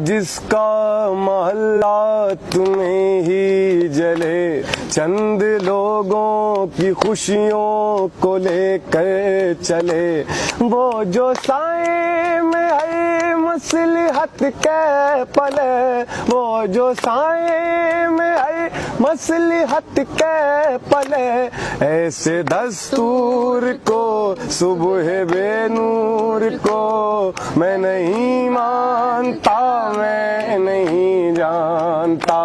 جس کا محلہ تمہیں ہی جلے، چند لوگوں کی خوشیوں کو لے کر چلے، وہ جو سائے میں ہے مصلحت کے پلے، وہ جو سائے میں ہے مصلحت کے پلے، ایسے دستور کو صبح بے نور کو میں نہیں مانتا، میں نہیں جانتا،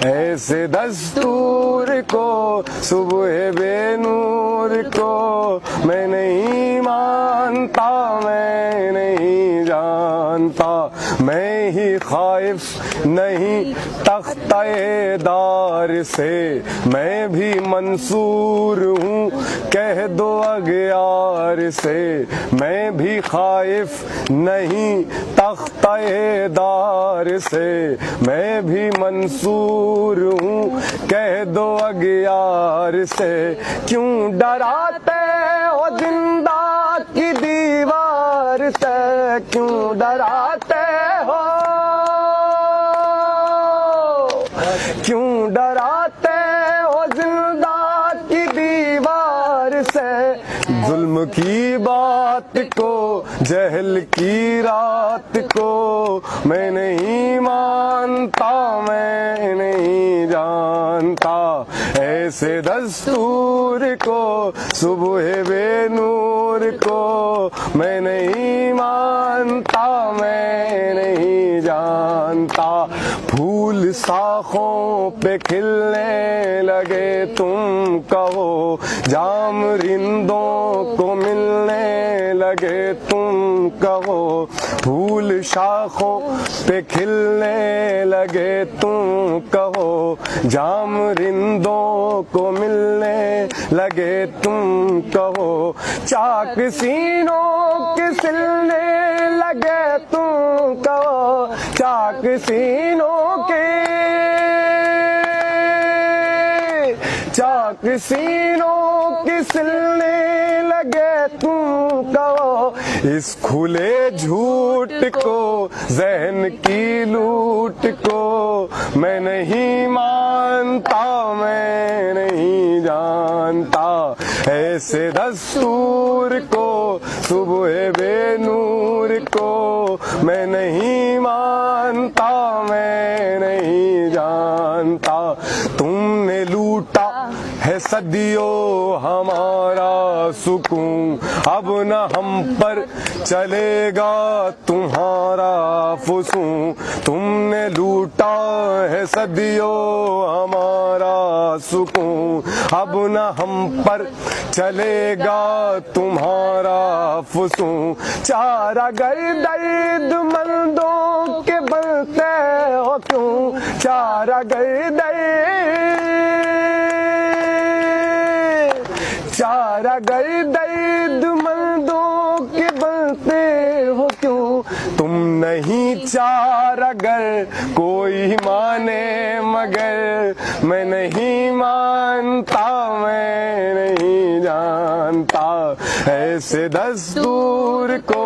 ایسے دستور کو صبح بے نور کو میں نہیں مانتا، میں نہیں جانتا، میں ہی خائف نہیں تختہ دار سے، میں بھی منصور ہوں کہہ دو اغیار سے، میں بھی خائف نہیں تختہ دار سے، میں بھی منصور ہوں کہہ دو اغیار سے، کیوں ڈراتے ہو زندہ کی دیوار سے، کیوں ڈراتے ہو، کیوں ڈراتے ہو زندہ کی دیوار سے، ظلم کی بات کو، جہل کی رات کو میں نہیں مانتا، میں نہیں جانتا، ایسے دستور کو صبح بے نور کو میں نہیں مانتا، میں نہیں جانتا، پھول شاخوں پہ کھلنے لگے تم کہو، جام رندوں کو ملنے لگے تم کہو، پھول شاخوں پہ کھلنے لگے تم کہو، جام رندوں کو ملنے لگے تم کہو، چاک سینوں کے سلنے لگے تم کہو، چاک سینوں کے، چاک سینوں کے سلنے لگے تم کہو، اس کھلے جھوٹ کو، ذہن کی لوٹ کو میں نہیں مانتا، میں نہیں جانتا، ایسے دستور کو صبح بے نور کو میں نہیں مانتا، میں نہیں جانتا، تم نے لوٹا ہے صدیوں ہمارا سکون، اب نہ ہم پر چلے گا تمہارا فسون، تم نے لوٹا ہے صدیوں ہمارا سکون، اب نہ ہم پر چلے گا تمہارا فسون، چارہ گر درد مندوں کے بنتے ہو کیوں، چارہ گر چارہ گر درد مندوں کے بنتے ہو کیوں، تم نہیں چارہ گر کوئی مانے مگر میں نہیں مانتا، میں نہیں جانتا، ایسے دستور کو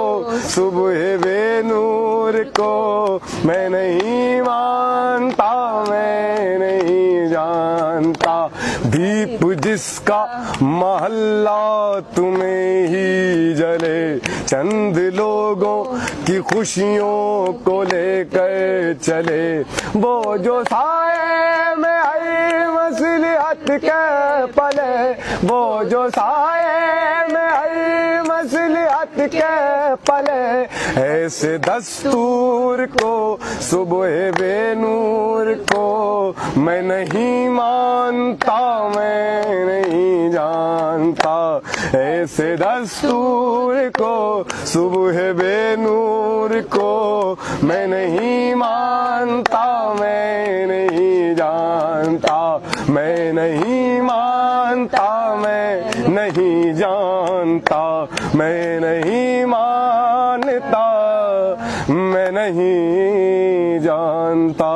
صبح بے نور کو میں نہیں مانتا، میں نہیں جانتا، دیپ جس کا محلہ تمہیں ہی جلے، چند لوگوں کی خوشیوں کو لے کر چلے، وہ جو سائے میں ہے مصلحت کے پلے، وہ جو سائے میں ہے مصلحت کے پلے، ایسے دستور کو صبح بے نور کو میں نہیں مانتا، میں نہیں جانتا، ایسے دستور کو صبح بے نور کو میں نہیں مانتا، میں نہیں جانتا، میں نہیں مانتا، میں نہیں جانتا، میں نہیں مانتا، میں نہیں جانتا۔